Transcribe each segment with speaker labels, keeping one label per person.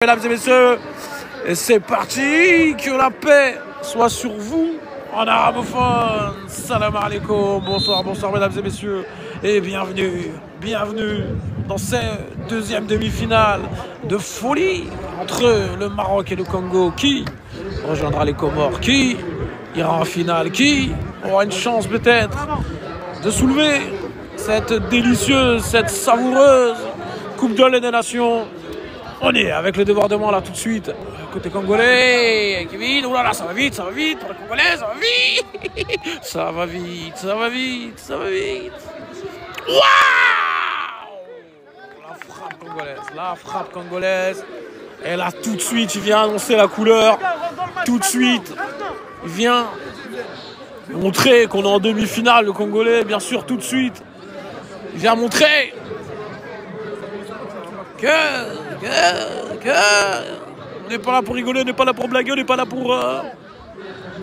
Speaker 1: Mesdames et messieurs, et c'est parti, que la paix soit sur vous en arabophone. Salam alaikum, bonsoir mesdames et messieurs, et bienvenue dans cette deuxième demi-finale de folie entre le Maroc et le Congo. Qui rejoindra les Comores? Qui ira en finale? Qui aura une chance peut-être de soulever cette délicieuse, cette savoureuse Coupe de la des Nations? On est avec le débordement là tout de suite. Côté congolais, Kevin, oh là là, ça va vite pour les Congolais, ça va vite. Ça va vite. Waouh! La frappe congolaise. Et là tout de suite, il vient annoncer la couleur. Tout de suite, il vient montrer qu'on est en demi-finale, le Congolais, bien sûr, tout de suite. Il vient montrer on n'est pas là pour rigoler, on n'est pas là pour blaguer, on n'est pas là pour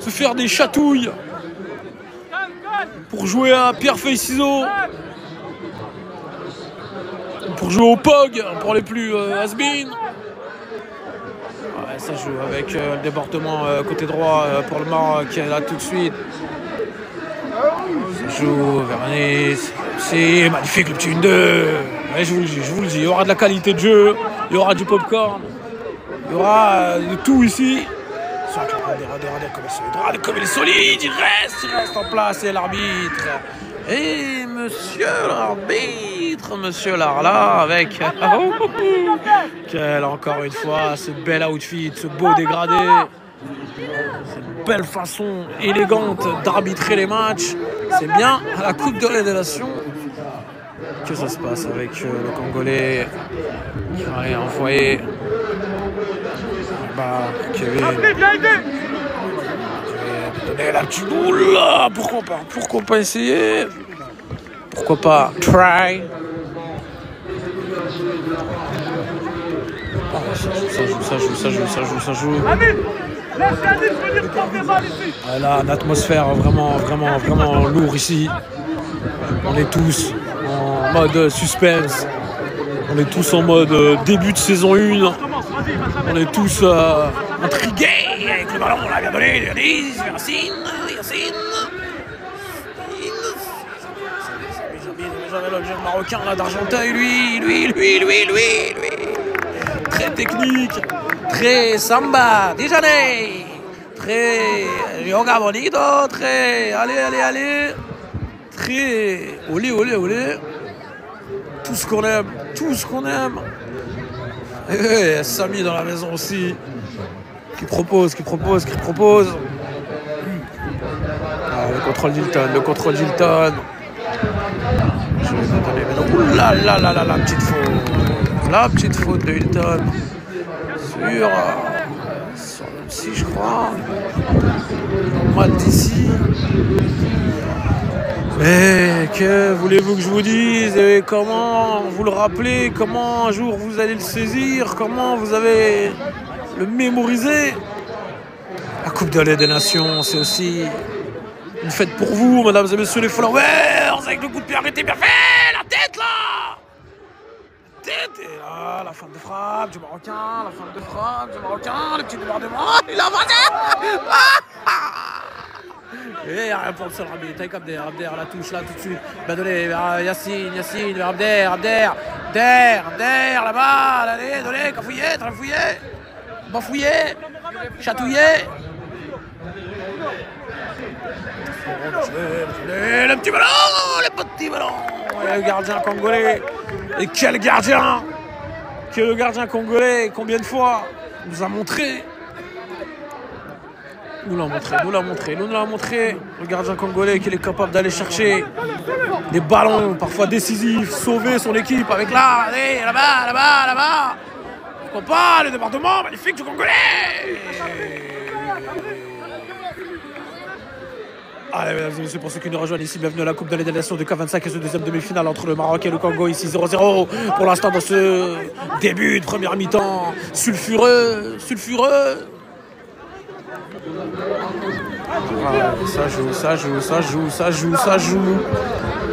Speaker 1: se faire des chatouilles, pour jouer à pierre-feuille-ciseaux, pour jouer au POG, pour les plus has-been. Ouais, ça joue avec le débordement côté droit pour le Maroc, qui est là tout de suite. Ça joue vers Nice. C'est magnifique le petit 1-2. Ouais, je vous le dis, il y aura de la qualité de jeu, il y aura du popcorn, il y aura de tout ici. Regardez comme il est solide, il reste en place, et l'arbitre. Et monsieur Larla avec quel, encore une fois, ce bel outfit, ce beau dégradé, cette belle façon élégante d'arbitrer les matchs. C'est bien à la Coupe de la des Nations que ça se passe avec le Congolais qui va envoyer Kevin. Donner la petite boule là. Pourquoi pas essayer? Pourquoi pas try? Ça joue. Voilà, une atmosphère vraiment lourde ici. On est tous en mode suspense. On est tous en mode début de saison 1. On est tous intrigués avec le ballon. On l'a bien donné. Yacine. Le Marocain là d'Argenteuil, lui. Très technique. Très samba. Dijané. Très yoga bonito. Très. Allez. Très olé. Tout ce qu'on aime. Et Samy dans la maison aussi, qui propose. Ah, le contrôle d'Hilton. Je vais vous donner maintenant. Ouh là, la petite faute de Hilton sur le 6, je crois. Au mois d'ici. Mais que voulez-vous que je vous dise? Et comment vous le rappelez? Comment un jour vous allez le saisir? Comment vous avez le mémorisé? La Coupe de la des Nations, c'est aussi une fête pour vous, mesdames et messieurs les followers, avec le coup de pied arrêté bien fait, la tête là! Et là, la fin de frappe du Marocain, le petit débordement, il a avancé! Et il n'y a rien pour le seul arbitre avec Abder la touche là tout de suite. Donné vers Yacine vers Abder là-bas, allez, donné, trafouillé, bafouillé, chatouillé. Le petit ballon, et le gardien congolais. Et quel gardien! Le gardien congolais, combien de fois nous a montré. Nous l'a montré, le gardien congolais qu'il est capable d'aller chercher des ballons parfois décisifs, sauver son équipe avec là-bas. Pourquoi pas le débordement magnifique du Congolais. Allez, mesdames et messieurs, pour ceux qui nous rejoignent ici, bienvenue à la Coupe de la des Nations de K25 et ce deuxième demi-finale entre le Maroc et le Congo, ici 0-0 pour l'instant dans ce début de première mi-temps sulfureux. Ça joue.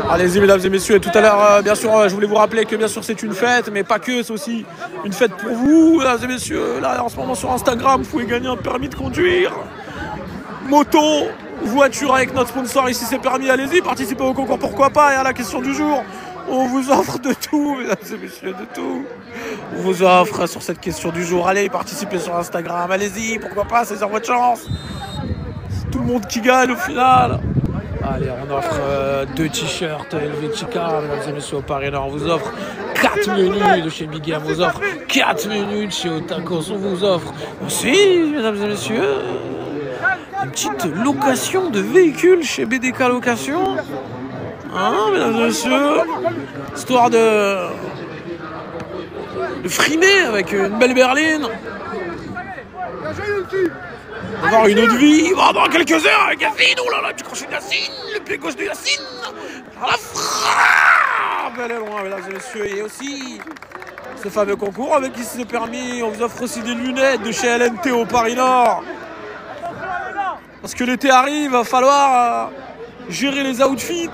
Speaker 1: Allez-y, mesdames et messieurs. Et tout à l'heure, bien sûr, je voulais vous rappeler que bien sûr c'est une fête, mais pas que, c'est aussi une fête pour vous, mesdames et messieurs. Là, en ce moment sur Instagram, vous pouvez gagner un permis de conduire. Moto, voiture avec notre sponsor ici, c'est permis. Allez-y, participez au concours, pourquoi pas. Et à la question du jour, on vous offre de tout, mesdames et messieurs, de tout. On vous offre sur cette question du jour. Allez, participez sur Instagram. Allez-y, pourquoi pas, c'est sur votre chance. C'est tout le monde qui gagne au final. Allez, on offre 2 t-shirts Helvetica, mesdames et messieurs, au Paris Nord. On vous offre 4 menus de chez Big Game. On vous offre 4 menus de chez Otakos. On vous offre aussi, mesdames et messieurs, une petite location de véhicules chez BDK Location. Hein, mesdames et messieurs, histoire de frimer avec une belle berline. Avoir une autre vie, dans quelques heures avec Yacine. Oh là là, tu crochet de Yacine, le pied gauche de Yacine. La frappe, elle est loin, mesdames et messieurs. Et aussi ce fameux concours avec qui c'est permis. On vous offre aussi des lunettes de chez LNT au Paris Nord. Parce que l'été arrive, il va falloir gérer les outfits.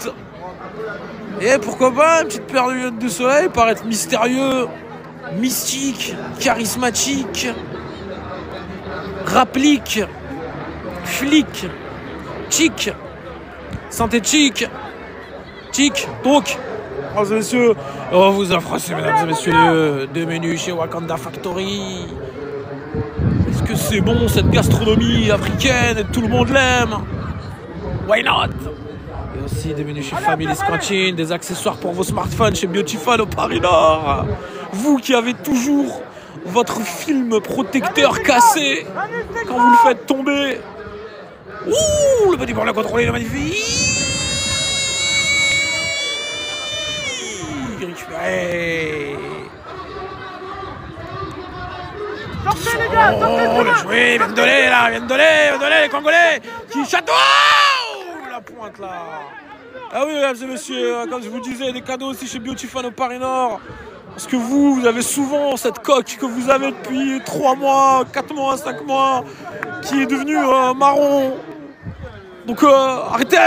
Speaker 1: Et pourquoi pas une petite paire de lunettes de soleil, paraître mystérieux, mystique, charismatique, rapplique, flic, chic, synthétique, chic, donc, mesdames et messieurs, on vous offre aussi, mesdames et messieurs, 2 menus chez Wakanda Factory. Est-ce que c'est bon cette gastronomie africaine et tout le monde l'aime? Why not? Et aussi des menus chez Family's Canteen, des accessoires pour vos smartphones chez Beautiful au Paris Nord. Vous qui avez toujours votre film protecteur cassé quand vous le faites tomber. Ouh, le petit pour la contrôler, le magnifique. Récupéré.
Speaker 2: Sortez les gars, sortez.
Speaker 1: Oh, bien joué, bien donné là, bien donné les Congolais qui château. La pointe là. Ah oui, mesdames et messieurs, comme je vous disais, des cadeaux aussi chez Beautiful au Paris Nord. Parce que vous avez souvent cette coque que vous avez depuis 3 mois, 4 mois, 5 mois, qui est devenue marron. Donc arrêtez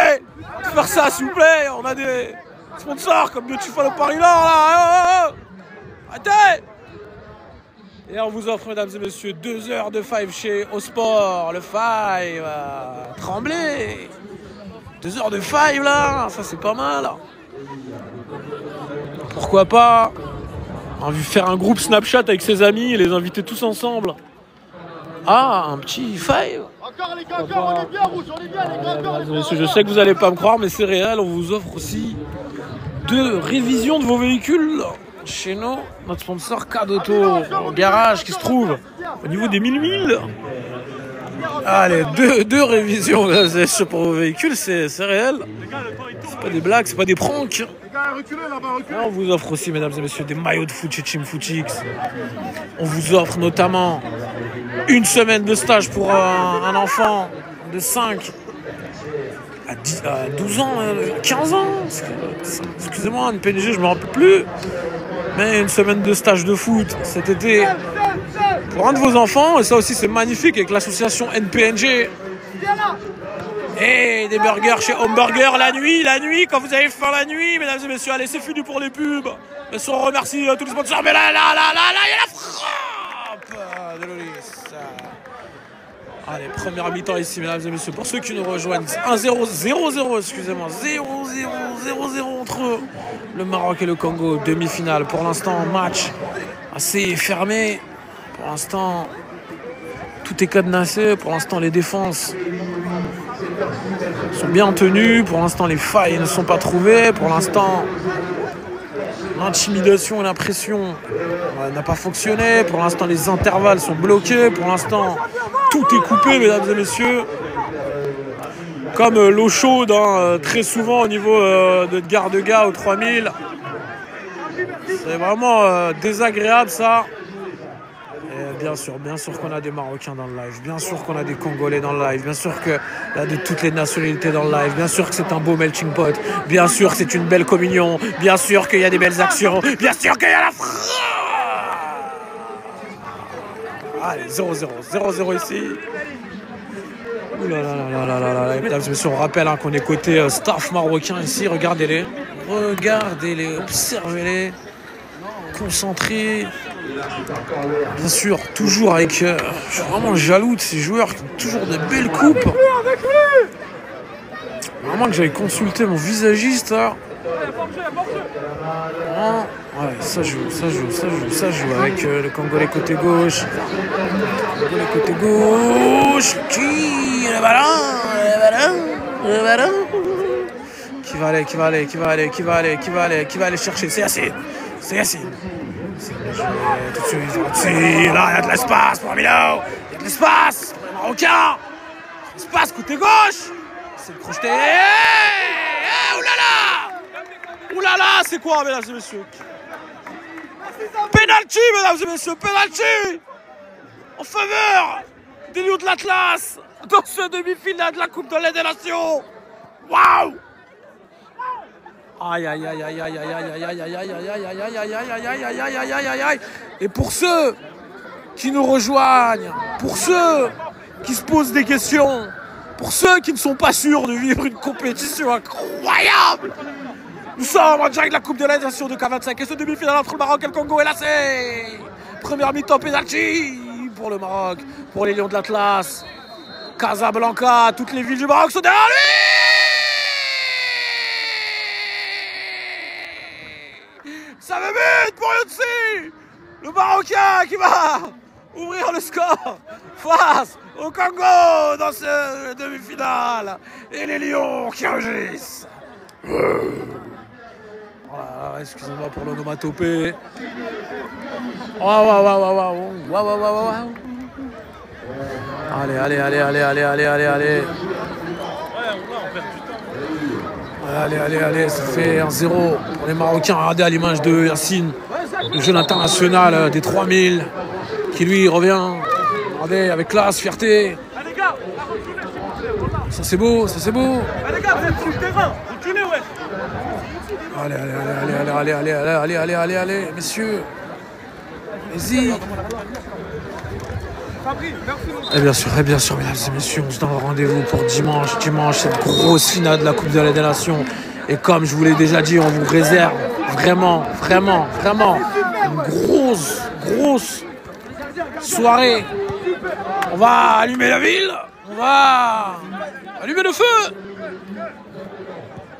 Speaker 1: de faire ça, s'il vous plaît. On a des sponsors comme Beautiful au Paris Nord, là. Arrêtez. Et on vous offre, mesdames et messieurs, 2 heures de Five chez Osport. Le Five, Tremblay. 2 heures de Five, là. Ça, c'est pas mal. Pourquoi pas faire un groupe Snapchat avec ses amis et les inviter tous ensemble. Ah, un petit Five.
Speaker 2: Encore les gars, encore, on est bien rouge, on est bien les gars, encore.
Speaker 1: Monsieur, je sais que vous n'allez pas me croire, mais c'est réel. On vous offre aussi 2 révisions de vos véhicules chez nous, notre sponsor Cadoto, au garage qui se trouve au niveau des 1000. Allez, 2 révisions pour vos véhicules, c'est réel. C'est pas des blagues, c'est pas des pranks. On vous offre aussi, mesdames et messieurs, des maillots de foot chez Team Footix. On vous offre notamment 1 semaine de stage pour un enfant de 5 à 12 ans, 15 ans. Excusez-moi, une PNG, je me rappelle plus. Mais 1 semaine de stage de foot cet été pour un de vos enfants. Et ça aussi, c'est magnifique avec l'association NPNG. Et des burgers chez Homeburger la nuit, quand vous avez faim la nuit, mesdames et messieurs. Allez, c'est fini pour les pubs. Bien sûr, on remercie tous les sponsors. Mais là, il y a la frappe de Lolis. Allez, première mi-temps ici, mesdames et messieurs. Pour ceux qui nous rejoignent, 1-0, 0-0, excusez-moi. 0-0 entre le Maroc et le Congo. Demi-finale. Pour l'instant, match assez fermé. Pour l'instant, tout est cadenassé. Pour l'instant, les défenses sont bien tenues. Pour l'instant, les failles ne sont pas trouvées. Pour l'instant, l'intimidation et la pression n'a pas fonctionné. Pour l'instant, les intervalles sont bloqués. Pour l'instant, tout est coupé, mesdames et messieurs. Comme l'eau chaude, hein, très souvent au niveau de Garde-Gars au 3000. C'est vraiment désagréable, ça. Et bien sûr qu'on a des Marocains dans le live. Bien sûr qu'on a des Congolais dans le live. Bien sûr qu'il y a de toutes les nationalités dans le live. Bien sûr que c'est un beau melting pot. Bien sûr que c'est une belle communion. Bien sûr qu'il y a des belles actions. Bien sûr qu'il y a la frappe. Allez, 0-0. 0-0 ici. Ouh là là là là là là là. Mesdames et messieurs, on rappelle qu'on est côté staff marocain ici. Regardez-les. Regardez-les, observez-les. Concentrés. Bien sûr, toujours avec... je suis vraiment jaloux de ces joueurs qui ont toujours de belles coupes. Vraiment que j'avais consulté mon visagiste là. Ouais, ça joue avec le Congolais côté gauche. Le Congolais côté gauche. Qui le ballon. Qui va aller chercher. C'est Yacine. Tout de suite, là, il y a de l'espace pour Milo. Il y a de l'espace pour les Marocains. Espace côté gauche. C'est crocheté. Oulala, c'est quoi, mesdames et messieurs? Penalty, mesdames et messieurs, penalty en faveur des Lions de l'Atlas dans ce demi-finale de la Coupe de la des Nations. Waouh! Aïe. Et pour ceux qui nous rejoignent, pour ceux qui se posent des questions, pour ceux qui ne sont pas sûrs de vivre une compétition incroyable, nous sommes en direct de la Coupe de la Nation de K25 et ce demi-finale entre le Maroc et le Congo est lancé. Première mi-temps penalty pour le Maroc, pour les Lions de l'Atlas. Casablanca, toutes les villes du Maroc sont derrière lui. Ça me but pour Youtsi, le Marocain qui va ouvrir le score face au Congo dans ce demi-finale. Et les Lions qui rugissent. Voilà, excusez-moi pour l'onomatopée. Waouh. Allez. Allez, ça fait 1-0 pour les Marocains. Regardez à l'image de Yacine, le jeune international des 3000, qui lui revient. Regardez, avec classe, fierté. Ça c'est beau.
Speaker 2: Les gars, vous êtes sur le terrain. Vous tuez, ouais.
Speaker 1: Allez, messieurs. Vas-y. Et bien sûr, mesdames et messieurs, on se donne rendez-vous pour dimanche, cette grosse finale de la Coupe de la des Nations. Et comme je vous l'ai déjà dit, on vous réserve vraiment une grosse soirée. On va allumer la ville, on va allumer le feu.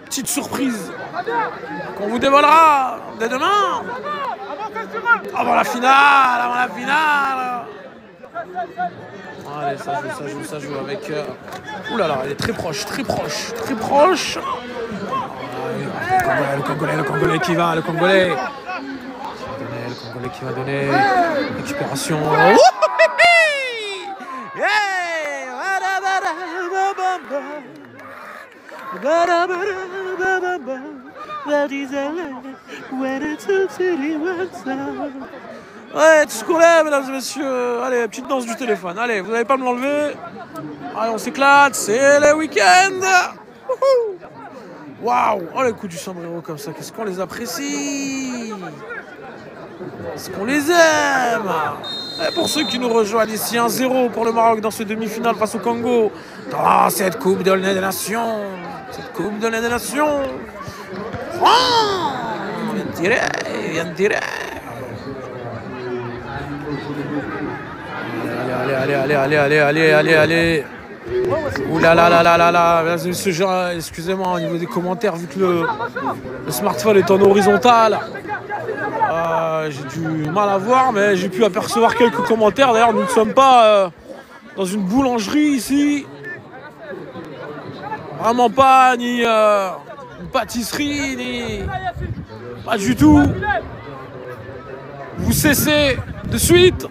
Speaker 1: Petite surprise qu'on vous dévoilera dès demain. Avant la finale. Allez, ça joue avec... Oulala, elle est très proche. Le Congolais qui va, le Congolais qui va donner récupération. Ouais, tout ce qu'on aime, mesdames et messieurs. Allez, petite danse du téléphone. Allez, vous n'allez pas me l'enlever. Allez, on s'éclate. C'est le week-end. Waouh. Oh, les coups du sombrero comme ça. Qu'est-ce qu'on les apprécie. Est-ce qu'on les aime. Et pour ceux qui nous rejoignent ici, 1-0 pour le Maroc dans ce demi-finale face au Congo. Dans cette Coupe de la des Nations. Viens tirer. Allez. Oulala. Excusez-moi au niveau des commentaires, vu que le smartphone est en horizontal. J'ai du mal à voir, mais j'ai pu apercevoir quelques commentaires. D'ailleurs, nous ne sommes pas dans une boulangerie ici. Vraiment pas, ni une pâtisserie, ni... Pas du tout. Vous cessez de suite.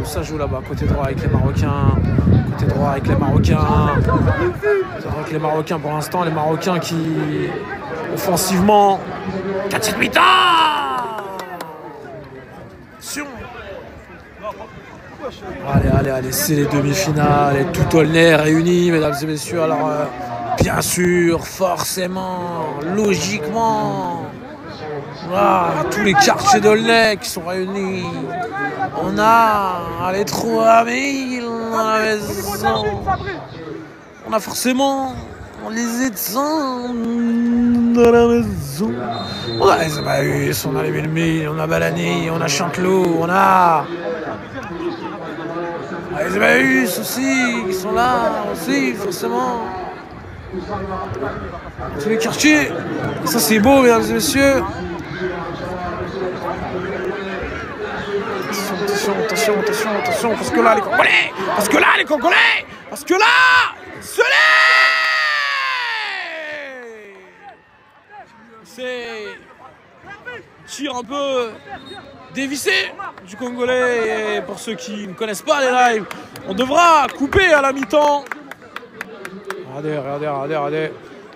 Speaker 1: Ça joue là-bas, côté droit avec les Marocains. Les Marocains pour l'instant, les Marocains qui, offensivement, 4-7 mi-temps. Allez, c'est les demi-finales, et tout Aulnay réunis, mesdames et messieurs. Alors, bien sûr, forcément, logiquement, voilà, tous les quartiers d'Aulnay qui sont réunis. On a les 3000 dans la maison. On a forcément On les éteint dans la maison. On a les Emmaüs, on a les Melmille, on a Balani, on a Chanteloup, on a les Emmaüs aussi, qui sont là aussi, forcément. Tous les quartiers. Ça, c'est beau, mesdames et messieurs. Attention, parce que là, les Congolais, parce que là, c'est tir un peu dévissé du Congolais. Et pour ceux qui ne connaissent pas les lives, on devra couper à la mi-temps. Regardez.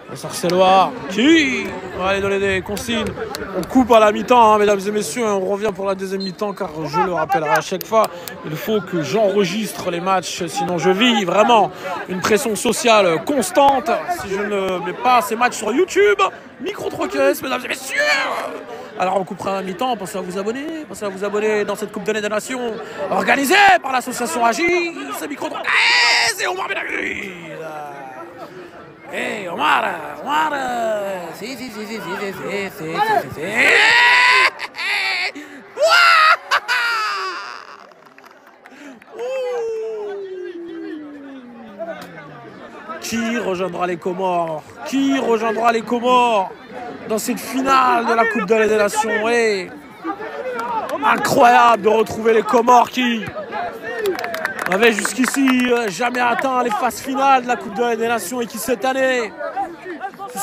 Speaker 1: Le Sarcellois qui va aller donner des consignes. On coupe à la mi-temps, hein, mesdames et messieurs. On revient pour la deuxième mi-temps car je le rappellerai à chaque fois. Il faut que j'enregistre les matchs. Sinon, je vis vraiment une pression sociale constante. Si je ne mets pas ces matchs sur YouTube, micro 3 caisses, mesdames et messieurs. Alors, on coupera à la mi-temps. Pensez à vous abonner dans cette Coupe de des Nations organisée par l'association Agis. C'est micro 3 caisses et Omar Benagui. Hey, Omar, si. Qui rejoindra les Comores? Qui rejoindra les Comores dans cette finale de la Coupe de la des Nations? Hey, incroyable de retrouver les Comores qui avait jusqu'ici jamais atteint les phases finales de la Coupe de la des Nations et qui cette année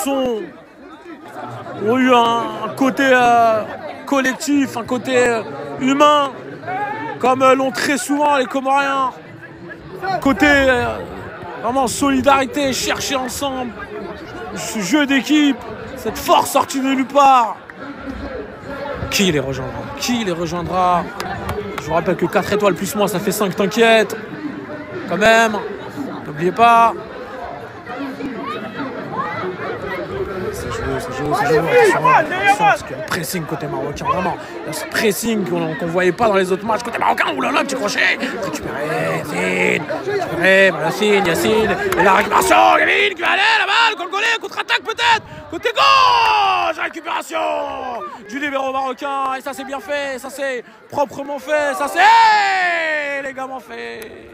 Speaker 1: ont eu un côté collectif, un côté humain, comme l'ont très souvent les Comoriens. Côté vraiment solidarité, chercher ensemble, ce jeu d'équipe, cette force sortie de nulle part. Qui les rejoindra? Je vous rappelle que 4 étoiles plus moi, ça fait 5, t'inquiète. Quand même, n'oubliez pas. Ça joue. Parce qu'il y a un pressing côté marocain, vraiment. Il y a ce pressing qu'on voyait pas dans les autres matchs. Côté marocain, oulala, petit crochet. Récupéré, Yacine. Et la récupération, Yamine qui va aller là-bas. Le Congolais, contre-attaque peut-être. Côté gauche, récupération du libéro marocain. Et ça, c'est bien fait. Ça, c'est proprement fait. Ça, c'est élégamment fait.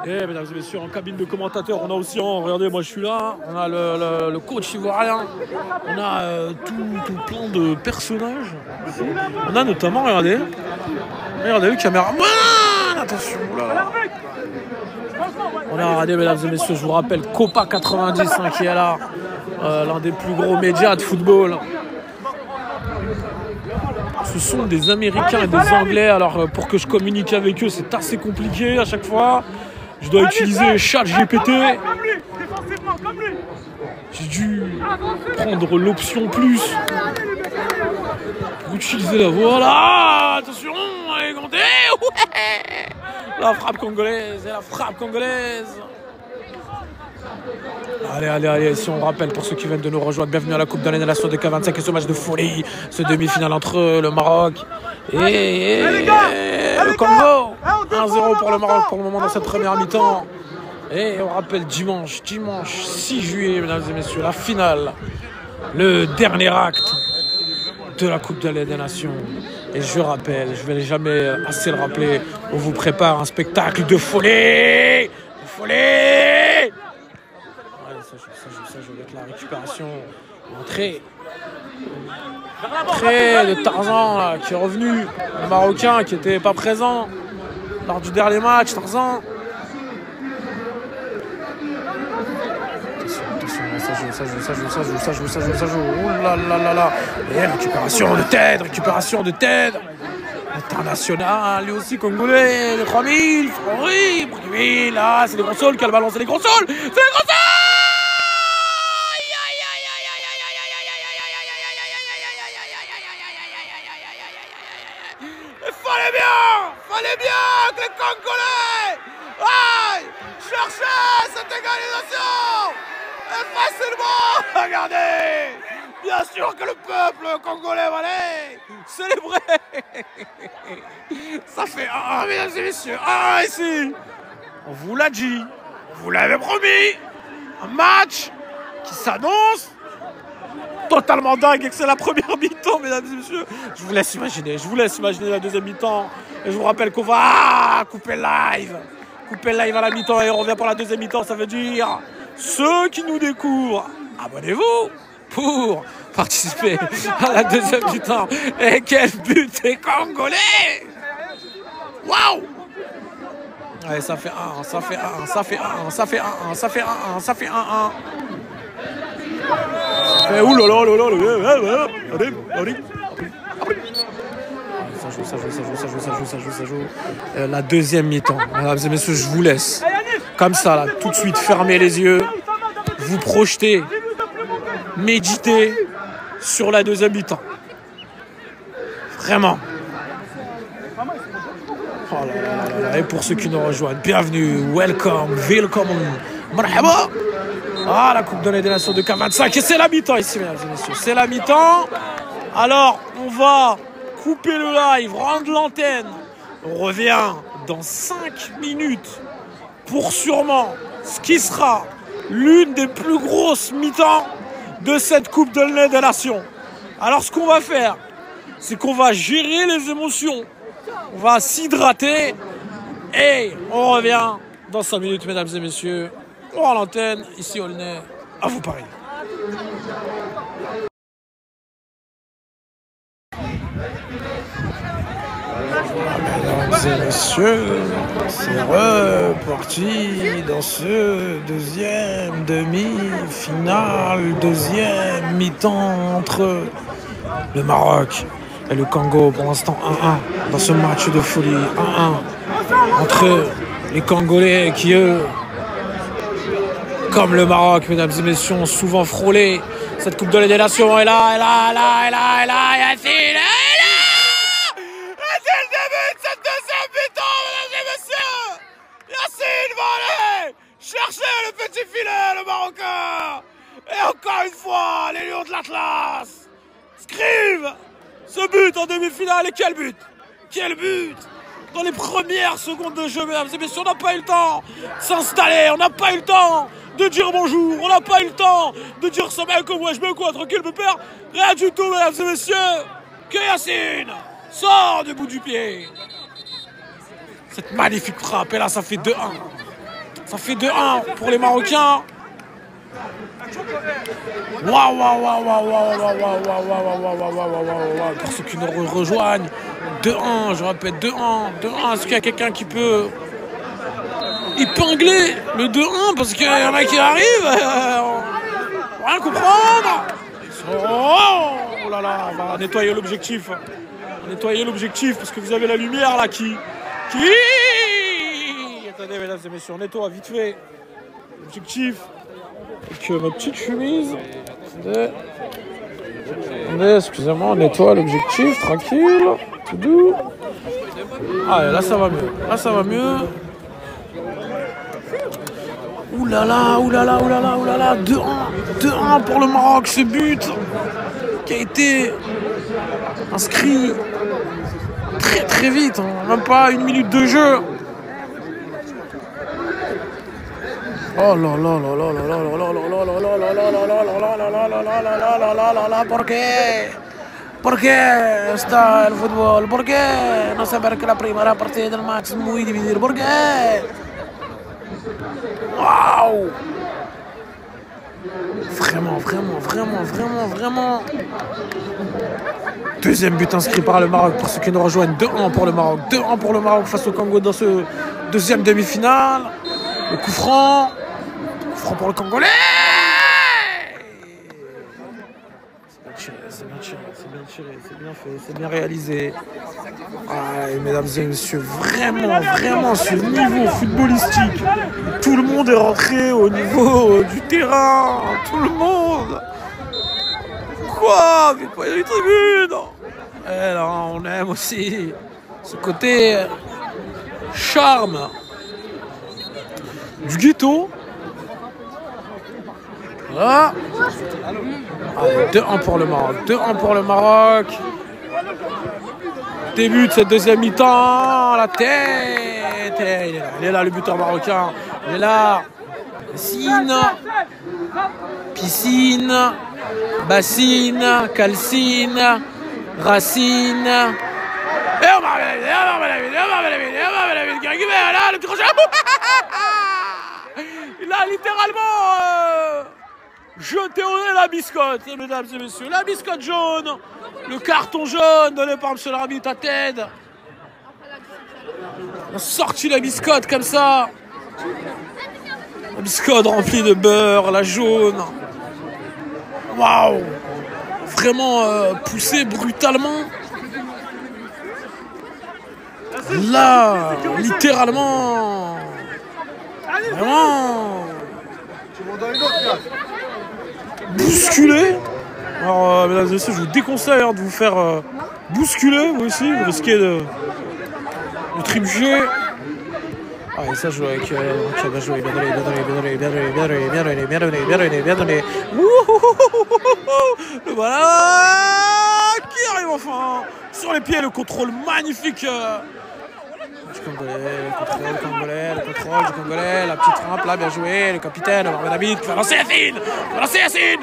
Speaker 1: Et mesdames et messieurs, en cabine de commentateurs, on a aussi, regardez, moi je suis là, on a le coach ivoirien, on a tout plein de personnages. On a notamment, regardez le caméraman, attention là. On a, regardez mesdames et messieurs, je vous rappelle, Copa 90 hein, qui est là, l'un des plus gros médias de football. Ce sont des Américains et des Anglais, alors pour que je communique avec eux, c'est assez compliqué à chaque fois. Je dois utiliser ChatGPT. J'ai dû prendre l'option plus pour utiliser la voix. Voilà, attention, allez, comptez. Ouais, la frappe congolaise. Allez, si on rappelle pour ceux qui viennent de nous rejoindre, bienvenue à la Coupe de la Nation de K25 et ce match de folie, ce demi-finale entre le Maroc et le Congo. 1-0 pour le Maroc pour le moment dans cette première mi-temps. Et on rappelle dimanche 6 juillet, mesdames et messieurs, la finale, le dernier acte de la Coupe de la des Nations. Et je rappelle, je ne vais jamais assez le rappeler, on vous prépare un spectacle de folie. Ça joue avec la récupération. Entrée de Tarzan là, qui est revenu. Le Marocain qui n'était pas présent lors du dernier match. Tarzan. Attention, ça joue. Ouh là. Et récupération de tête. International, lui aussi congolais, 3000, Henri, Briville, là, c'est les gros sols qui a le ballon, c'est les gros sols. Fallait bien que les Congolais cherchaient cette égalisation. Et facilement, regardez. Bien sûr que le peuple congolais va aller célébrer. Ça fait 1, mesdames et messieurs, 1 ici. On vous l'a dit, on vous l'avait promis. Un match qui s'annonce totalement dingue et que c'est la première mi-temps, mesdames et messieurs. Je vous laisse imaginer la deuxième mi-temps. Et je vous rappelle qu'on va couper le live. Couper le live à la mi-temps et on revient pour la deuxième mi-temps. Ça veut dire, ceux qui nous découvrent, abonnez-vous pour participer à la deuxième mi-temps. Et quel but est congolais! Waouh! Ouais, ça fait 1, ça fait 1, ça fait 1, ça fait 1, ça fait 1, ça fait 1, 1. Ça joue. La deuxième mi-temps. Mesdames et messieurs, je vous laisse. Comme ça, là, tout de suite, fermez les yeux. Vous projetez. Méditez sur la deuxième mi-temps. Vraiment. Oh là là. Et pour ceux qui nous rejoignent, bienvenue. Welcome. Marhaba. Ah, la Coupe de des Nations de K25. Et c'est la mi-temps ici, mesdames et messieurs. C'est la mi-temps. Alors, on va couper le live, rendre l'antenne. On revient dans 5 minutes pour sûrement ce qui sera l'une des plus grosses mi-temps de cette Coupe de des Nations. Alors, ce qu'on va faire, c'est qu'on va gérer les émotions. On va s'hydrater et on revient dans 5 minutes, mesdames et messieurs. On rend l'antenne, ici Aulnay, à vous Paris. Mesdames et messieurs, c'est reparti dans ce deuxième demi-finale, deuxième mi-temps entre le Maroc et le Congo. Pour l'instant 1-1 dans ce match de folie. 1-1 entre les Congolais qui, eux, comme le Maroc, mesdames et messieurs, ont souvent frôlé cette Coupe de des Nations. Et là, Yacine est là. Et c'est le début de cette deuxième mi-temps, mesdames et messieurs. Yacine va aller chercher le petit filet, le Marocain. Et encore une fois, les Lions de l'Atlas scrivent ce but en demi-finale. Et quel but! Quel but! Dans les premières secondes de jeu, mesdames et messieurs, on n'a pas eu le temps de s'installer, on n'a pas eu le temps de dire bonjour, on n'a pas eu le temps de dire ça mec, moi je me quoi, tranquille, me père, rien du tout, mesdames et messieurs, que Yacine sort du bout du pied. Cette magnifique frappe, et là ça fait 2-1. Ça fait 2-1 pour les Marocains. Waouh. Pour ceux qui nous rejoignent, 2-1, je répète, 2-1. Est-ce qu'il y a quelqu'un qui peut épingler le 2-1 parce qu'il y en a qui arrivent, on va rien comprendre. Oh là là, on va nettoyer l'objectif. Parce que vous avez la lumière là qui... Attendez, mesdames et messieurs, on nettoie vite fait l'objectif. Avec ma petite chemise. Attendez, excusez-moi, on nettoie l'objectif, tranquille, tout doux. Ah, là ça va mieux. Ouh là là, 2-1 pour le Maroc, ce but qui a été inscrit très vite, hein, même pas 1 minute de jeu. Oh là là, perché sta il football? Perché non sapere che la prima partita del match muy dividir? Perché? Waouh! Vraiment. Deuxième but inscrit par le Maroc pour ceux qui nous rejoignent. 2-1 pour le Maroc. 2-1 pour le Maroc face au Congo dans ce deuxième demi-finale. Le coup franc pour le Congolais. C'est bien tiré, c'est bien fait, c'est bien réalisé. Ah, et mesdames et messieurs, vraiment ce niveau footballistique, tout le monde est rentré au niveau du terrain, tout le monde. Quoi? Mais pas les tribunes. Et là, on aime aussi ce côté charme du ghetto. Voilà. Allez, 2-1 pour le Maroc. Début de cette deuxième mi-temps. La tête. Il est là, le buteur marocain. Il est là. piscine, bassine, calcine, racine. Et on va la ville qui récupère là, le petit crochet. Il a littéralement jeté au nez la biscotte, mesdames et messieurs. La biscotte jaune, le carton jaune donné par M. l'arbitre à Ted. On a sorti la biscotte comme ça. La biscotte remplie de beurre, la jaune. Waouh! Vraiment poussé brutalement. Là, littéralement. Vraiment. Bousculé. Alors, mesdames et messieurs, je vous déconseille de vous faire bousculer, vous aussi. Vous risquez de trébucher. Ah, et ça joue avec. Ok, bien joué, bien donné, bien donné, bien donné, bien donné, bien donné, bien donné, bien donné, bien donné, bien donné. Le voilà qui arrive enfin sur les pieds, le contrôle magnifique du Congolais, le contrôle du Congolais, la petite rampe là, bien joué, le capitaine, Mohamed Hamid qui va lancer Yacine, qui va lancer et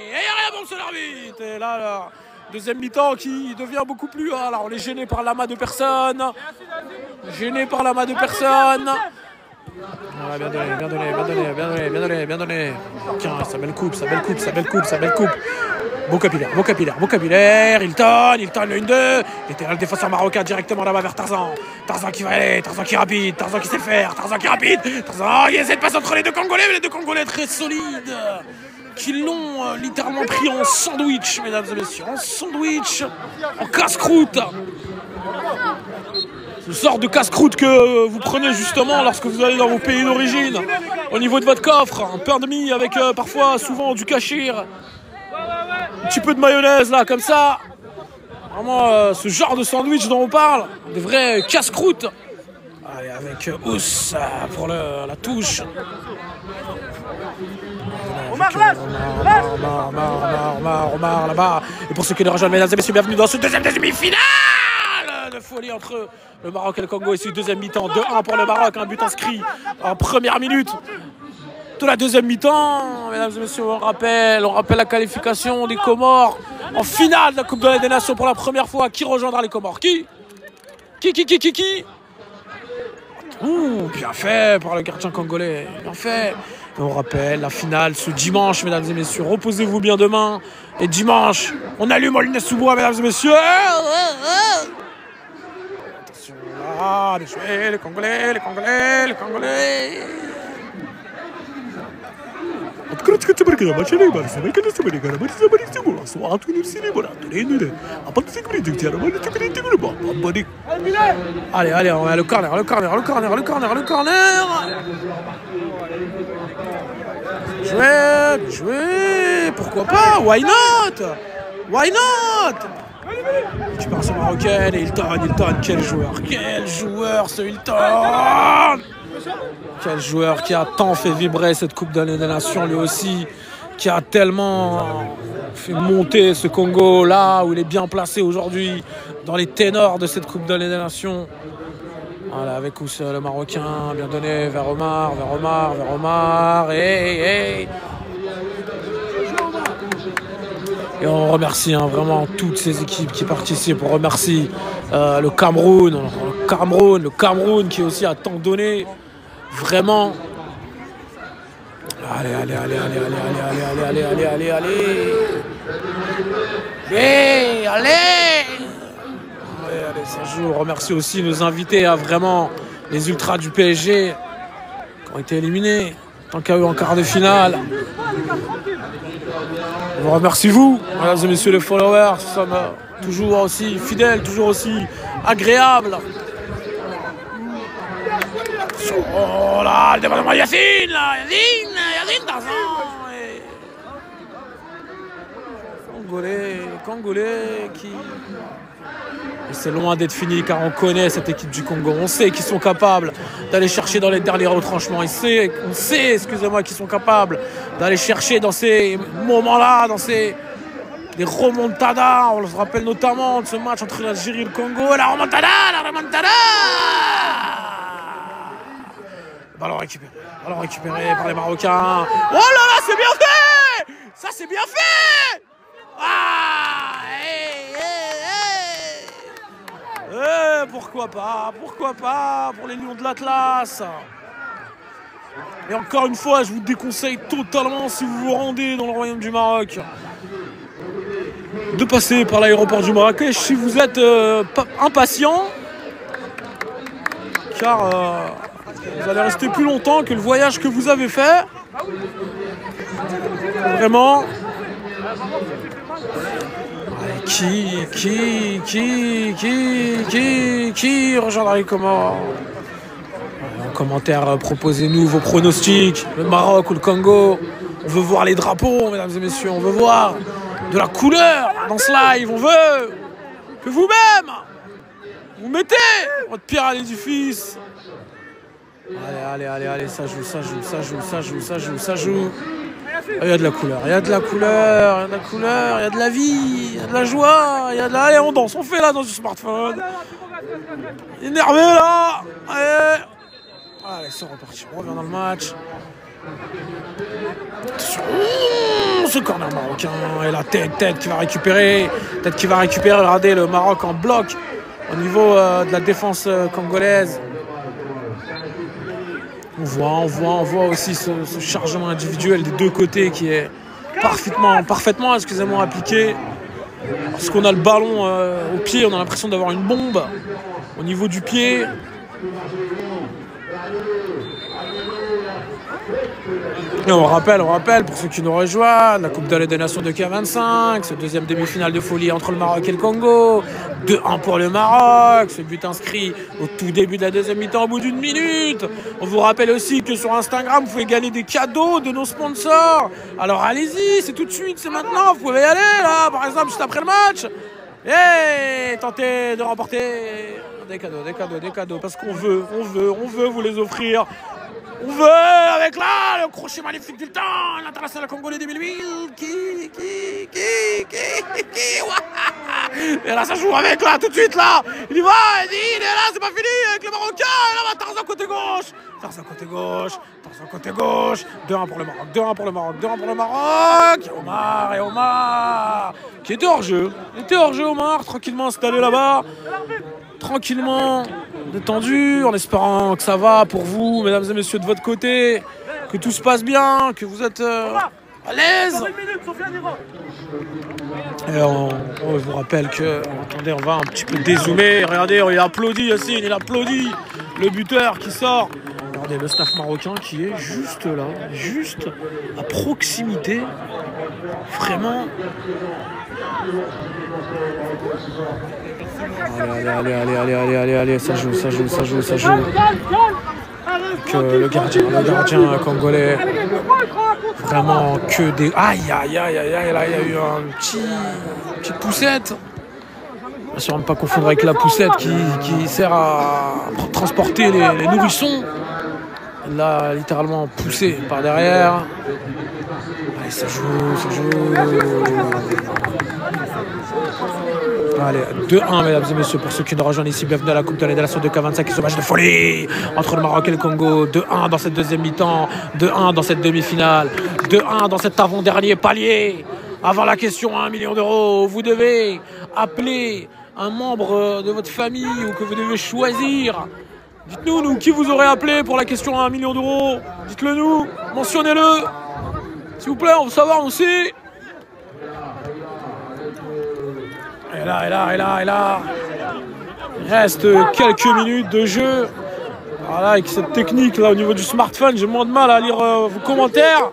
Speaker 1: il n'y a rien pour monsieur l'arbitre. Et là, deuxième mi-temps qui devient beaucoup plus. Alors on est gêné par l'amas de personnes. Voilà, bien donné, bien donné, bien donné, bien donné, bien donné, bien donné. Tiens, ça belle coupe. Bon capillaire, il tonne le 1-2. Il était là le défenseur marocain directement là-bas vers Tarzan. Tarzan qui va aller, Tarzan qui est rapide, Tarzan qui sait faire, Tarzan qui est rapide. Tarzan, il essaie de passer entre les deux Congolais, mais les deux Congolais très solides. Qui l'ont littéralement pris en sandwich, mesdames et messieurs. En sandwich, en casse-croûte. Ce sort de casse-croûte que vous prenez justement lorsque vous allez dans vos pays d'origine. Au niveau de votre coffre, un pain de mie avec parfois, souvent du cachir. Un petit peu de mayonnaise là, comme ça. Vraiment ce genre de sandwich dont on parle. Des vrais casse-croûtes. Allez, avec Ous pour la touche. Omar là-bas. Et pour ceux qui nous rejoignent, mesdames et messieurs, bienvenue dans ce deuxième demi-finale de folie entre le Maroc et le Congo. Ici, deuxième mi-temps, 2-1 pour le Maroc, un but inscrit en première minute de la deuxième mi-temps. Mesdames et messieurs, on rappelle la qualification des Comores en finale de la Coupe de la des Nations pour la première fois. Qui rejoindra les Comores? Qui bien fait par le gardien congolais, bien fait. Et on rappelle la finale ce dimanche, mesdames et messieurs. Reposez-vous bien demain. Et dimanche, on allume Aulnay sous bois, mesdames et messieurs. Attention là, bien joué, les Congolais. Allez, on va le corner. Jouer, pourquoi pas? Why not? Tu pars sur Marocaine et Hilton, quel joueur ce Hilton! Quel joueur qui a tant fait vibrer cette Coupe de la Nation, lui aussi, qui a tellement fait monter ce Congo là où il est bien placé aujourd'hui dans les ténors de cette Coupe de la Nation. Voilà, avec Ous, le Marocain, bien donné vers Omar. Et on remercie vraiment toutes ces équipes qui participent. On remercie le Cameroun qui aussi a tant donné. Vraiment. Allez, ça joue. On remercie aussi nos invités, vraiment les ultras du PSG qui ont été éliminés tant qu'il y a eu en quart de finale. On vous remercie vous, mesdames et messieurs les followers. Nous sommes toujours aussi fidèles, toujours aussi agréables. Oh là, le département Yacine Tarzan. Congolais qui... Et c'est loin d'être fini car on connaît cette équipe du Congo. On sait qu'ils sont capables d'aller chercher dans les derniers retranchements. On sait, qu'ils sont capables d'aller chercher dans ces moments-là, dans ces des remontadas. On se rappelle notamment de ce match entre l'Algérie et le Congo. La remontada Ballon récupéré par les Marocains. Oh là là, c'est bien fait! Ça, c'est bien fait! Ah! Pourquoi pas pour les Lions de l'Atlas. Et encore une fois, je vous déconseille totalement, si vous vous rendez dans le Royaume du Maroc, de passer par l'aéroport du Marrakech si vous êtes impatient, car vous allez rester plus longtemps que le voyage que vous avez fait. Vraiment. Qui rejoindra les Comores? En commentaire, proposez-nous vos pronostics. Le Maroc ou le Congo. On veut voir les drapeaux, mesdames et messieurs. On veut voir de la couleur dans ce live. On veut que vous-même, vous mettez votre pierre à l'édifice. Allez, ça joue. Il y a de la couleur, il y a de la vie, il y a de la joie, il y a de la... Allez, on danse, on fait là dans du smartphone. Énervé là. Allez, c'est reparti, on revient dans le match. Attention, ce corner marocain, et la tête qui va récupérer. Regardez le Maroc en bloc au niveau de la défense congolaise. On voit aussi ce chargement individuel des deux côtés qui est parfaitement appliqué. Parce qu'on a le ballon au pied, on a l'impression d'avoir une bombe au niveau du pied. Et on rappelle pour ceux qui nous rejoignent, la Coupe des Nations de K25, ce deuxième demi-finale de folie entre le Maroc et le Congo, 2-1 pour le Maroc, ce but inscrit au tout début de la deuxième mi-temps au bout d'une minute. On vous rappelle aussi que sur Instagram, vous pouvez gagner des cadeaux de nos sponsors. Alors allez-y, c'est tout de suite, c'est maintenant, vous pouvez y aller là, par exemple juste après le match. Et tentez de remporter des cadeaux, parce qu'on veut vous les offrir. On veut, avec là, le crochet maléfique du temps, l'international congolais 2008, et là, ça joue avec, là, tout de suite, là. Il y va, il est là, c'est pas fini, avec le Marocain, et là, Tarzan côté gauche. 2-1 pour le Maroc. Et Omar, qui était hors jeu. Omar, tranquillement installé là-bas. Tranquillement, détendu, en espérant que ça va pour vous, mesdames et messieurs de votre côté, que tout se passe bien, que vous êtes à l'aise. Et on vous rappelle que, attendez, on va un petit peu dézoomer. Regardez, il applaudit Yacine, il applaudit le buteur qui sort. Regardez le staff marocain qui est juste là, juste à proximité, vraiment. Allez, ça joue. Que le gardien congolais, vraiment que des... Aïe, là, il y a eu une petite poussette. Bien sûr, ne pas confondre avec la poussette qui sert à transporter les nourrissons. Là, littéralement poussé par derrière. Allez, ça joue. Allez, 2-1, mesdames et messieurs, pour ceux qui nous rejoignent ici. Bienvenue à la Coupe des Nations de K25, ce match de folie entre le Maroc et le Congo. 2-1 dans cette deuxième mi-temps, 2-1 dans cette demi-finale, 2-1 dans cet avant-dernier palier. Avant la question à 1 million d'euros, vous devez appeler un membre de votre famille ou que vous devez choisir. Dites-nous, qui vous aurez appelé pour la question à 1 million d'euros. Dites-le nous, mentionnez-le. S'il vous plaît, on veut savoir aussi. Et là. Il reste quelques minutes de jeu. Voilà, avec cette technique là au niveau du smartphone, j'ai moins de mal à lire vos commentaires.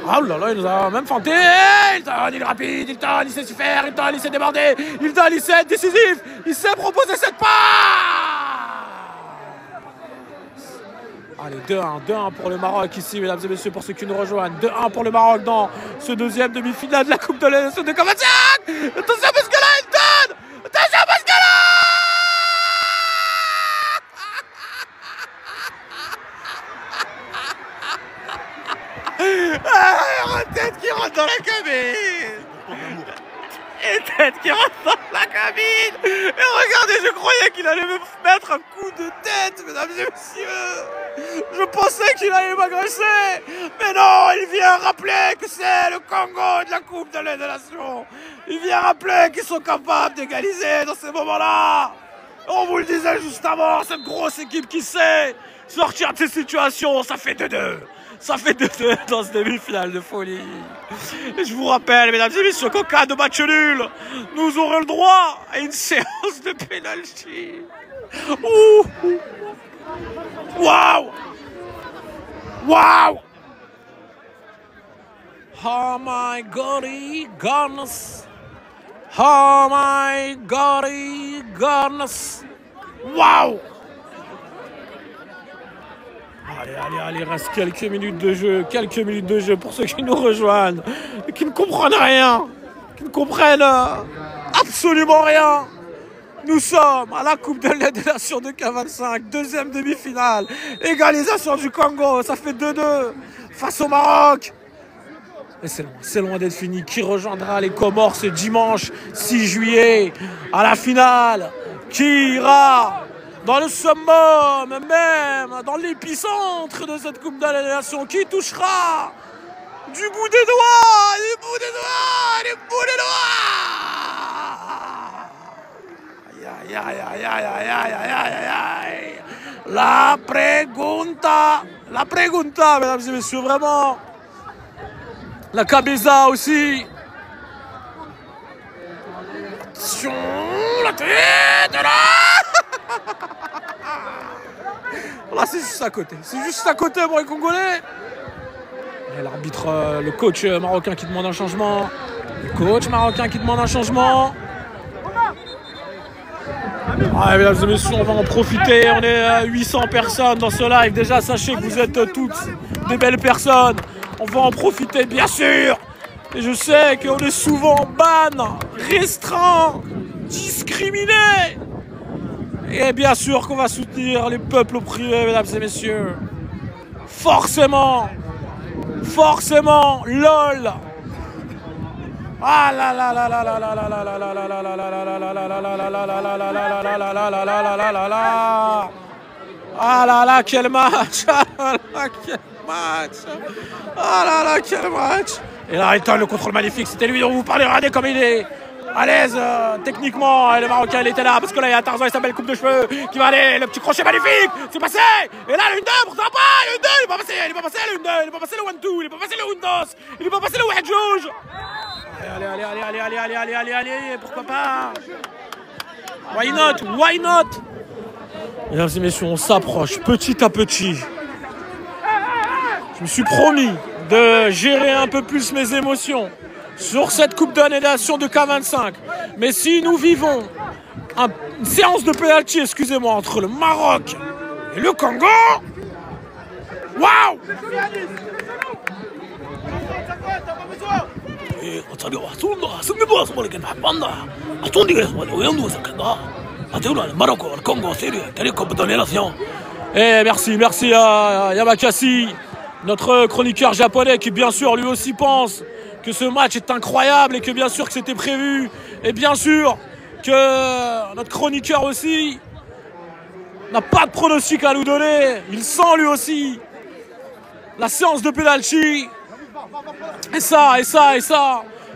Speaker 1: Ah là là, il nous a même feinté. Il est rapide, il sait s'y faire, il sait déborder, il sait être décisif, il sait proposer cette passe. Allez, 2-1 pour le Maroc ici, mesdames et messieurs, pour ceux qui nous rejoignent. 2-1 pour le Maroc dans ce deuxième demi-finale de la Coupe de la Nation de K25. Attention parce que là, il donne. Attention parce que là. Tête qui rentre dans la cabine. Et tête qui rentre dans la cabine. Et regardez, je croyais qu'il allait me mettre un coup de tête, mesdames et messieurs. Je pensais qu'il allait m'agresser. Mais non, il vient rappeler que c'est le Congo de la Coupe de la Nation. Il vient rappeler qu'ils sont capables d'égaliser dans ces moments-là. On vous le disait juste avant, cette grosse équipe qui sait sortir de ces situations, ça fait 2-2. Ça fait 2-2 dans ce demi-finale de folie. Et je vous rappelle, mesdames et messieurs, qu'en cas de match nul, nous aurons le droit à une séance de pénalty. Ouh! Waouh! Waouh! Oh my goodness! Oh my goodness! Waouh! Allez, il reste quelques minutes de jeu pour ceux qui nous rejoignent, et qui ne comprennent rien, qui ne comprennent absolument rien. Nous sommes à la Coupe de la Nation de K25, deuxième demi-finale, égalisation du Congo, ça fait 2-2 face au Maroc. Et c'est loin d'être fini. Qui rejoindra les Comores ce dimanche 6 juillet à la finale? Qui ira dans le summum, même dans l'épicentre de cette Coupe de la Nation? Qui touchera du bout des doigts, du bout des doigts, du bout des doigts? Aïe. La pregunta, mesdames et messieurs, vraiment. La cabeza aussi. Attention, la tête là. Là, c'est juste à côté. C'est juste à côté pour les Congolais. Et l'arbitre, le coach marocain qui demande un changement. Ah, mesdames et messieurs, on va en profiter. On est à 800 personnes dans ce live. Déjà, sachez que vous êtes toutes des belles personnes. On va en profiter, bien sûr. Et je sais qu'on est souvent ban, restreint, discriminé. Et bien sûr qu'on va soutenir les peuples opprimés, mesdames et messieurs. Forcément, lol. Ah là là là là là là là là là là là là là là là. Ah là là, quel match! Quel match! Et là, Ayton, le contrôle magnifique, c'était lui dont vous parlez, regardez comme il est à l'aise techniquement. Et le Marocain, il était là, parce que là, il y a Tarzan et sa belle coupe de cheveux qui va aller, le petit crochet magnifique, c'est passé! Et là, le 1-2, pourquoi pas? Le 1-2, il est pas passé le 1-2, il est pas passé le 1-2, il est pas passé le 1-2, il est pas passé le 1 rouge. Allez, pourquoi pas? Why not? Mesdames et messieurs, on s'approche petit à petit. Je me suis promis de gérer un peu plus mes émotions sur cette Coupe de la Nation de K25. Mais si nous vivons une séance de penalty, excusez-moi, entre le Maroc et le Congo, waouh! Et merci à Yamakasi, notre chroniqueur japonais, qui bien sûr lui aussi pense que ce match est incroyable et que bien sûr que c'était prévu. Et bien sûr que notre chroniqueur aussi n'a pas de pronostic à nous donner. Il sent lui aussi la séance de penalty. Et ça,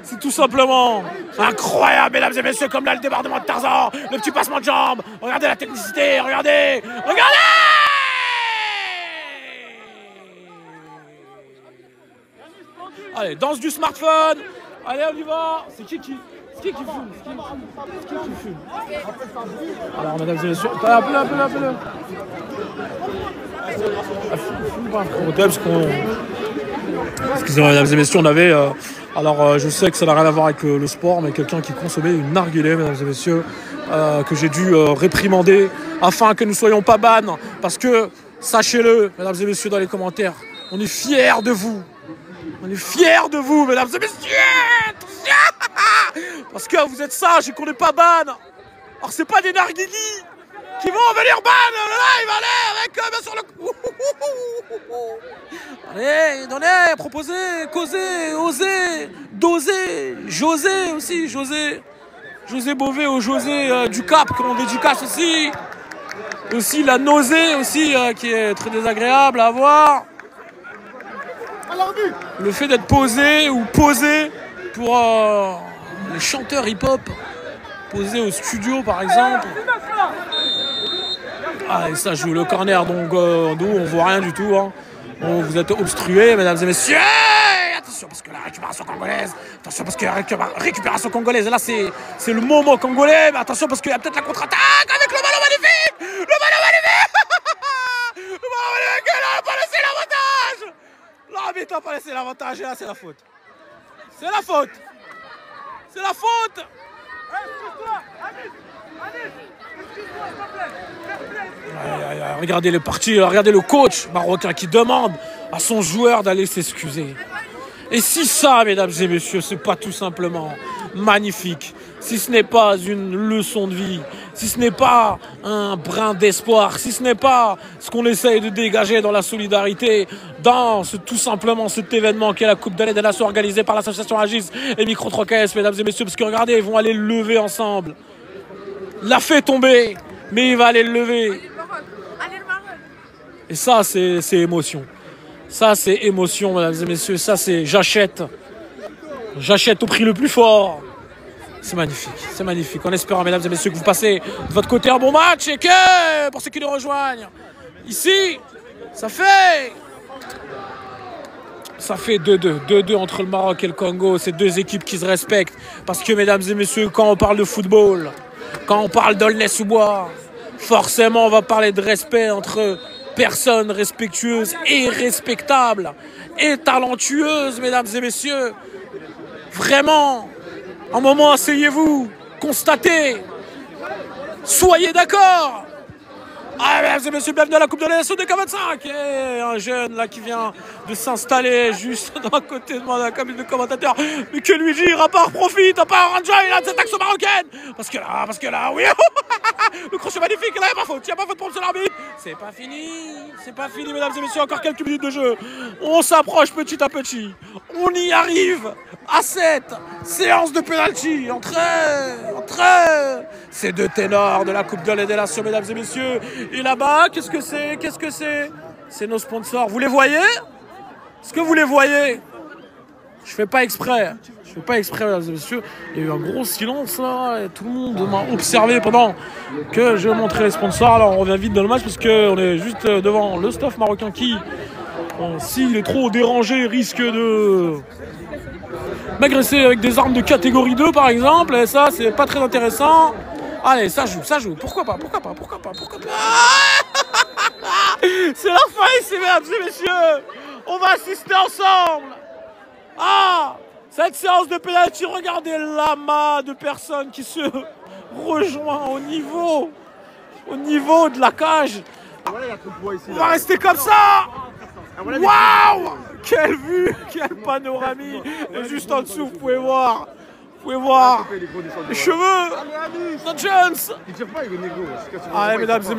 Speaker 1: c'est tout simplement incroyable, mesdames et messieurs, comme là le débordement de Tarzan, le petit passement de jambes. Regardez la technicité, regardez. Allez, danse du smartphone. Allez, on y va. C'est qui fume? Alors, mesdames et messieurs, appelez-le. Excusez-moi, mesdames et messieurs, on avait... alors, je sais que ça n'a rien à voir avec le sport, mais quelqu'un qui consommait une narguilé, mesdames et messieurs, que j'ai dû réprimander afin que nous ne soyons pas ban. Parce que, sachez-le, mesdames et messieurs, dans les commentaires, on est fiers de vous. On est fiers de vous, mesdames et messieurs. Parce que vous êtes sages et qu'on n'est pas ban. Alors, c'est pas des narguilis qui vont venir ban le live, allez, avec bien sûr le... Allez, donnez, proposez, causez, osez, dosez, José aussi, José José Bové au José du Cap qu'on dédicace aussi. Aussi la nausée aussi qui est très désagréable à voir. Le fait d'être posé ou posé pour les chanteurs hip-hop, posé au studio par exemple. Ah, et ça joue le corner, donc nous on voit rien du tout. Hein. Vous êtes obstrués, mesdames et messieurs. Attention parce que la récupération congolaise. Attention parce que la récupération congolaise. Là c'est le moment congolais. Mais attention parce qu'il y a peut-être la contre-attaque avec le ballon magnifique. Le ballon magnifique. Le ballon magnifique. Il n'a pas laissé l'avantage. L'arbitre n'a pas laissé l'avantage. Et là c'est la faute. C'est la faute. C'est la faute. Regardez le parti, regardez le coach marocain qui demande à son joueur d'aller s'excuser. Et si ça, mesdames et messieurs, c'est pas tout simplement magnifique, si ce n'est pas une leçon de vie, si ce n'est pas un brin d'espoir, si ce n'est pas ce qu'on essaye de dégager dans la solidarité, dans tout simplement cet événement qui est la Coupe d'année des Nations organisée par l'association Agis et Micro 3KS, mesdames et messieurs, parce que regardez, ils vont aller le lever ensemble. L'a fait tomber, mais il va aller le lever. Et ça, c'est émotion. Ça, c'est émotion, mesdames et messieurs. Ça, c'est j'achète. J'achète au prix le plus fort. C'est magnifique. C'est magnifique. En espérant, mesdames et messieurs, que vous passez de votre côté un bon match et que, pour ceux qui nous rejoignent, ici, ça fait 2-2. 2-2 entre le Maroc et le Congo. C'est deux équipes qui se respectent. Parce que, mesdames et messieurs, quand on parle de football, quand on parle d'Aulnay-sous-Bois, forcément, on va parler de respect entre personnes respectueuses et respectables et talentueuses, mesdames et messieurs. Vraiment, un moment, asseyez-vous, constatez, soyez d'accord. Ah, mesdames et messieurs, bienvenue à la Coupe de la Nation des K25. Et un jeune là qui vient de s'installer juste d'un côté de moi dans la cabine de commentateur. Mais que lui dire, à part profite, à part Ranja, il a cette action marocaine. Parce que là, oui. Le crochet magnifique, là, il n'y a pas faute. Il n'y a pas faute pour le seul arbitre. C'est pas fini, mesdames et messieurs, encore quelques minutes de jeu. On s'approche petit à petit. On y arrive à cette séance de penalty entre ces deux ténors de la Coupe de la Nation, mesdames et messieurs. Et là-bas, qu'est-ce que c'est? C'est nos sponsors. Vous les voyez? Est-ce que vous les voyez? Je fais pas exprès, mesdames et messieurs. Il y a eu un gros silence là, et tout le monde m'a observé pendant que je montrais les sponsors. Alors on revient vite dans le match parce qu'on est juste devant le staff marocain qui, s'il est trop dérangé, risque de m'agresser avec des armes de catégorie 2 par exemple. Et ça, c'est pas très intéressant. Allez, ça joue. Pourquoi pas. C'est la fin ici, mesdames et messieurs. On va assister ensemble. Ah, cette séance de pénalty, regardez l'amas de personnes qui se rejoignent au niveau de la cage. On va rester comme ça. Waouh, quelle vue, quelle panoramique. Et juste en dessous, vous pouvez voir les cheveux, notre Jones. Allez, mesdames et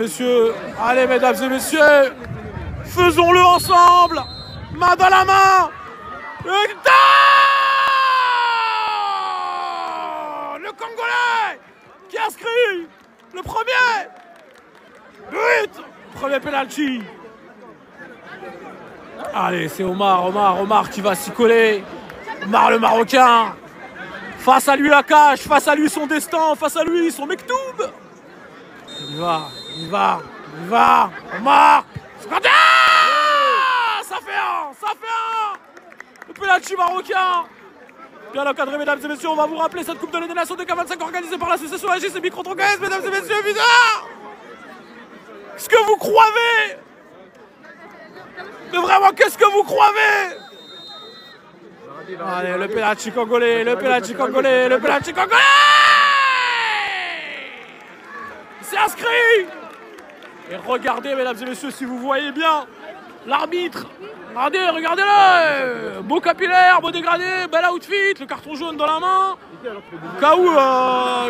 Speaker 1: messieurs, faisons-le ensemble, main dans la main. Le Congolais qui inscrit le premier but, premier penalty. Allez, c'est Omar qui va s'y coller. Omar le Marocain. Face à lui la cage, face à lui son destin, face à lui son mektoub. Il va. Omar. Ça fait un. Le penalty marocain. Bien encadré, mesdames et messieurs, on va vous rappeler cette Coupe de la Nation de K25 organisée par l'association Agis et Micro 3KS, mesdames et messieurs, bizarre. Est-ce que vous croyez? Mais vraiment, qu'est-ce que vous croyez? Allez, le penalty congolais. C'est inscrit. Et regardez, mesdames et messieurs, si vous voyez bien, l'arbitre. Regardez-le. Beau capillaire, beau dégradé, bel outfit, le carton jaune dans la main. Au cas où,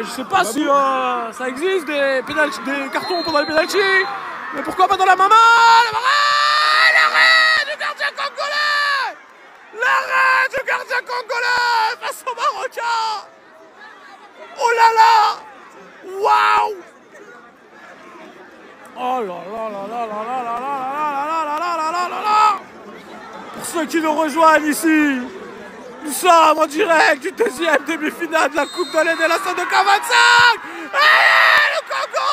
Speaker 1: je sais pas si ça existe, des cartons pendant les penalty. Mais pourquoi pas dans la maman? L'arrêt du gardien congolais! L'arrêt du gardien congolais face au Marocain! Oh là là! Waouh! Oh là là là là là là là là là là là là là. Pour ceux qui nous rejoignent ici, nous sommes en direct du deuxième demi-finale de la Coupe de l'Éléation de K25. Et le Congo!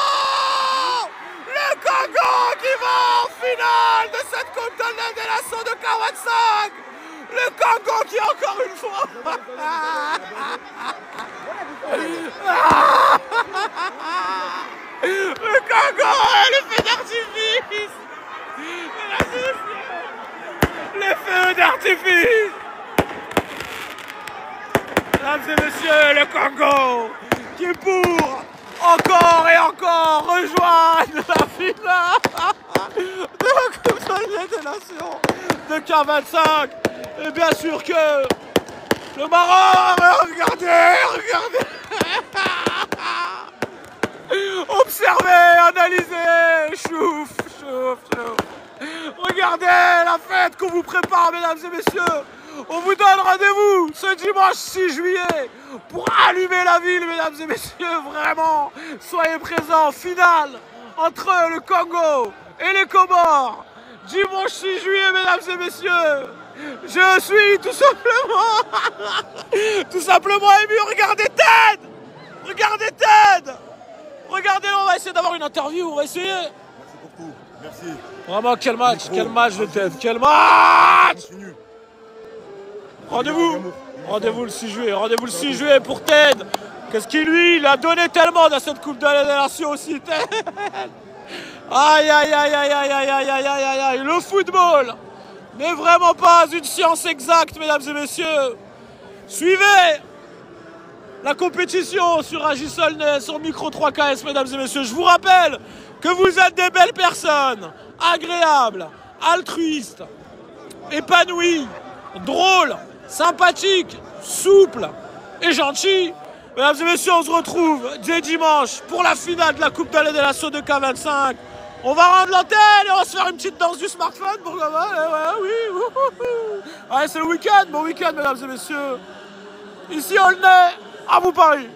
Speaker 1: Le Congo qui va en finale de cette Coupe de l'Éléation de K25. Le Congo qui encore une fois. Le Congo et le feu d'artifice. Le feu d'artifice. Mesdames et messieurs, le Congo qui pour encore et encore rejoindre la finale de la Coupe des Nations de K25. Et bien sûr que le Maroc, regardez, regardez. Observez, analysez, chouf, chouf, chouf. Regardez la fête qu'on vous prépare, mesdames et messieurs. On vous donne rendez-vous ce dimanche 6 juillet pour allumer la ville, mesdames et messieurs. Vraiment, soyez présents. Finale entre le Congo et les Comores. Dimanche 6 juillet, mesdames et messieurs. Je suis tout simplement ému. Regardez Ted. Regardez Ted. Regardez, on va essayer d'avoir une interview. On va essayer.
Speaker 3: Merci pour tout. Merci.
Speaker 1: Vraiment, quel match de Ted. Quel match. Rendez-vous le 6 juillet. Rendez-vous le 6 juillet pour Ted. Qu'est-ce qu'il il a donné tellement dans cette Coupe de la Nation aussi, Ted. Aïe, aïe, aïe, aïe, aïe, aïe, aïe, aïe, aïe, aïe. Le football n'est vraiment pas une science exacte, mesdames et messieurs. Suivez la compétition sur Agisolnet, sur Micro 3KS, mesdames et messieurs. Je vous rappelle que vous êtes des belles personnes, agréables, altruistes, épanouies, drôles, sympathiques, souples et gentils. Mesdames et messieurs, on se retrouve dès dimanche pour la finale de la Coupe de l'Éléation de K25. On va rendre l'antenne et on va se faire une petite danse du smartphone pour que... oui. Allez, c'est le week-end, bon week-end, mesdames et messieurs. Ici, Aulnay, à vous Paris.